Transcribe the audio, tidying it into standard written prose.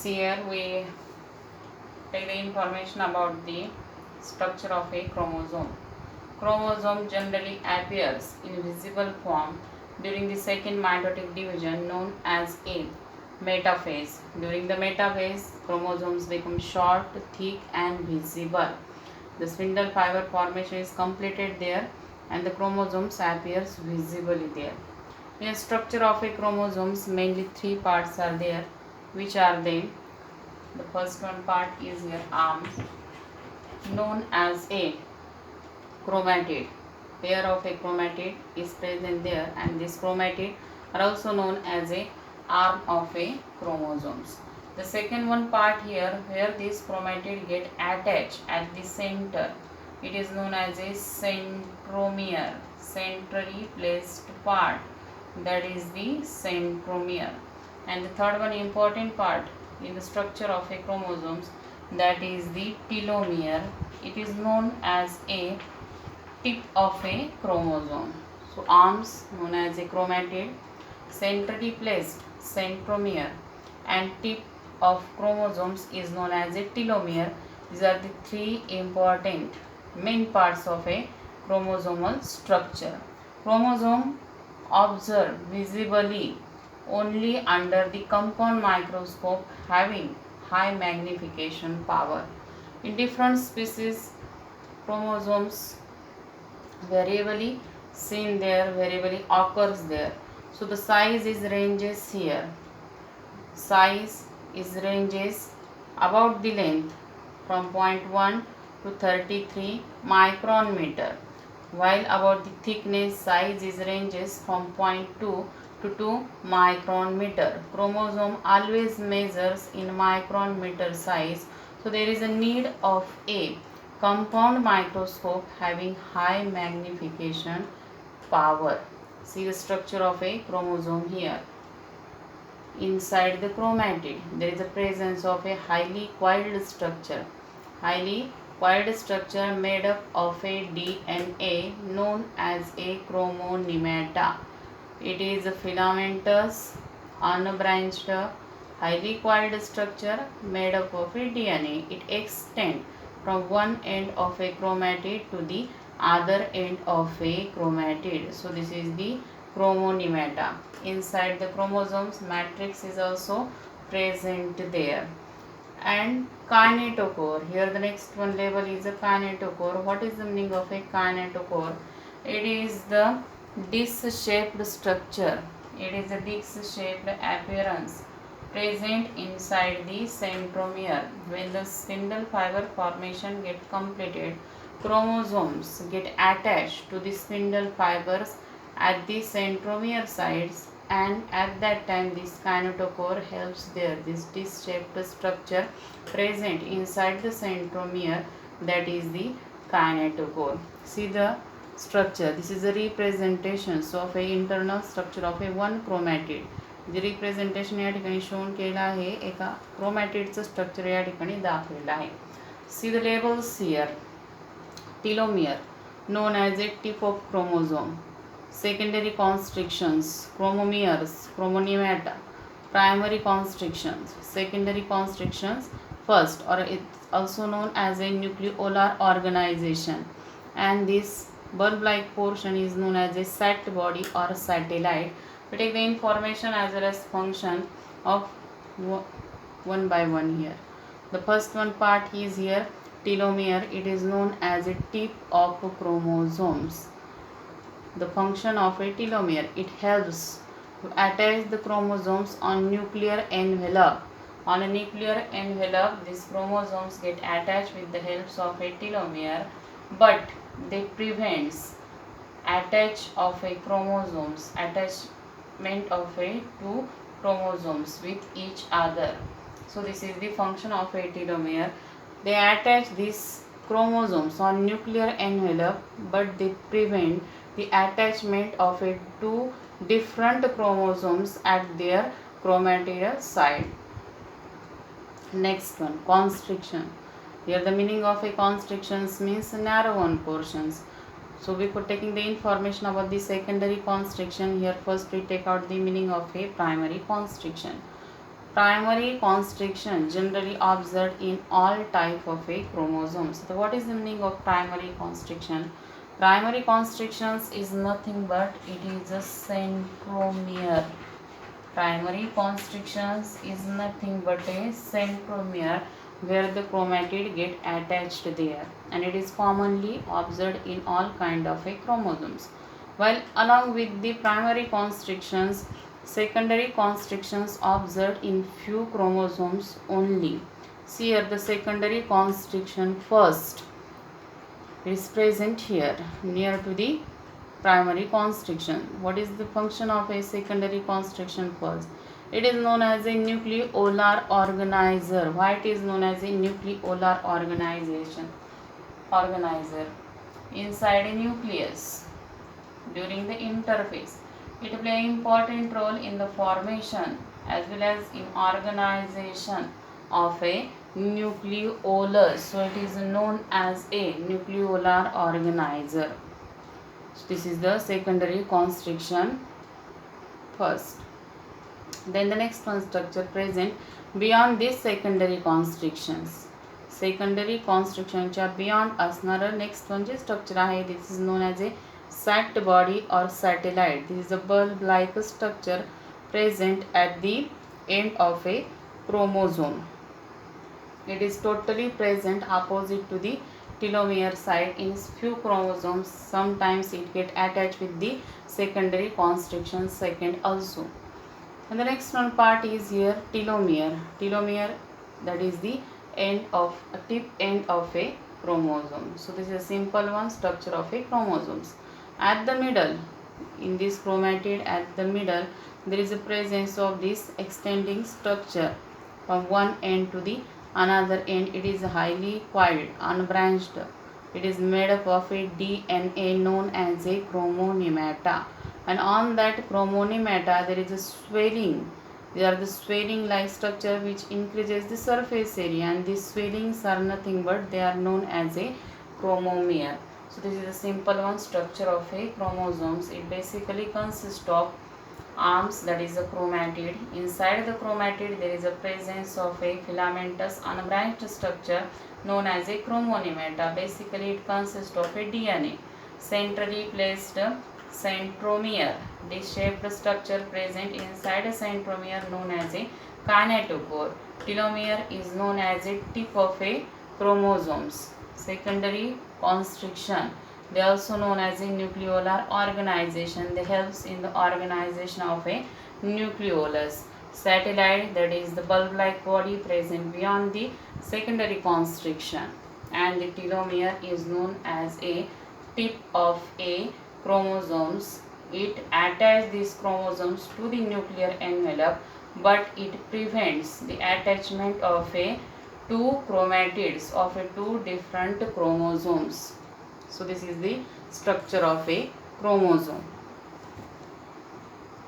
Here we take the information about the structure of a chromosome. Chromosome generally appears in visible form during the second mitotic division known as a metaphase. During the metaphase, chromosomes become short, thick and visible. The spindle fiber formation is completed there and the chromosomes appears visibly there. In the structure of a chromosomes, mainly three parts are there, which are they? The first one part is your arms, known as a chromatid. Pair of a chromatid is present there, and this chromatid are also known as a arm of a chromosomes. The second one part here, where this chromatid get attached at the center, it is known as a centromere, centrally placed part, that is the centromere. And the third one important part in the structure of a chromosomes, that is the telomere. It is known as a tip of a chromosome. So arms known as a chromatid, centrally placed centromere, and tip of chromosomes is known as a telomere. These are the three important main parts of a chromosomal structure. Chromosome observed visibly only under the compound microscope, having high magnification power. In different species, chromosomes variably seen there, variably occurs there. So the size is ranges here. Size is ranges about the length from 0.1 to 33 micron meter, while about the thickness size is ranges from 0.2 to 2 micron meter. Chromosome always measures in micron meter size, so there is a need of a compound microscope having high magnification power. See the structure of a chromosome here. Inside the chromatid, there is a presence of a highly coiled structure. Highly coiled structure made up of a DNA known as a chromonemata. It is a filamentous, unbranched, highly coiled structure made up of a DNA. It extends from one end of a chromatid to the other end of a chromatid. So this is the chromonemata. Inside the chromosomes, matrix is also present there. And kinetochore, here the next one label is a kinetochore. What is the meaning of a kinetochore? It is the disc-shaped structure. It is a disc-shaped appearance present inside the centromere. When the spindle fiber formation get completed, chromosomes get attached to the spindle fibers at the centromere sides, and at that time this kinetochore helps there. This disc-shaped structure present inside the centromere, that is the kinetochore. See the structure. This is a representation of a internal structure of a one chromatid. J representation या ठिकाणी shown केलं आहे, एका क्रोमॅटिडचं structure या ठिकाणी दाखवलेलं आहे. See the labels here. Telomere known as a tip of chromosome. Secondary constrictions, chromomeres, chromonemata. Primary constrictions, secondary constrictions. First, or it's also known as a nucleolar organization, and this bulb-like portion is known as a sat body or satellite. We take the information as well as function of one by one here. The first one part is here telomere. It is known as a tip of chromosomes. The function of a telomere, it helps to attach the chromosomes on nuclear envelope. On a nuclear envelope, these chromosomes get attached with the help of a telomere, but they prevents attachment of a two chromosomes with each other. So this is the function of a telomere. They attach these chromosomes on nuclear envelope, but they prevent the attachment of a two different chromosomes at their chromatid side. Next one, constriction. Here the meaning of a constrictions means narrow one portions. So before taking the information about the secondary constriction, here first we take out the meaning of a primary constriction. Primary constriction generally observed in all type of a chromosomes. So what is the meaning of primary constriction? Primary constrictions is nothing but it is a centromere. Primary constrictions is nothing but a centromere where the chromatid get attached there, and it is commonly observed in all kind of a chromosomes. While along with the primary constrictions, secondary constrictions observed in few chromosomes only. See here the secondary constriction first is present here near to the primary constriction. What is the function of a secondary constriction first? It is known as a nucleolar organizer. Why it is known as a nucleolar organizer? Inside a nucleus during the interphase. It plays an important role in the formation as well as in organization of a nucleolus. So it is known as a nucleolar organizer. So this is the secondary constriction first. Then the next one structure present beyond these secondary constrictions. Secondary constriction च्या beyond असणारा next one जे structure आहे, this is known as a sac body or satellite. This is a bulb-like structure present at the end of a chromosome. It is totally present opposite to the telomere side in few chromosomes. Sometimes it get attached with the secondary constriction second also. And the next one part is here telomere. Telomere, that is the end of a tip end of a chromosome. So this is a simple one, structure of a chromosomes. At the middle, in this chromatid at the middle, there is a presence of this extending structure from one end to the another end. It is highly coiled, unbranched. It is made up of a DNA known as a chromonemata, and on that chromonemata there is a swelling. They are the swelling like structure which increases the surface area, and these swellings are nothing but they are known as a chromomere. So this is a simple one, structure of a chromosomes. It basically consists of arms, that is a chromatid. Inside the chromatid there is a presence of a filamentous unbranched structure known as a chromonemata. Basically it consists of a DNA. Centrally placed centromere. This shaped structure present inside a centromere known as a kinetochore. Telomere is known as a tip of a chromosomes. Secondary constriction, they are also known as a nucleolar organization. They helps in the organization of a nucleolus. Satellite, that is the bulb-like body present beyond the secondary constriction, and the telomere is known as a tip of a chromosomes. It attaches these chromosomes to the nuclear envelope, but it prevents the attachment of a two chromatids of a two different chromosomes. So this is the structure of a chromosome.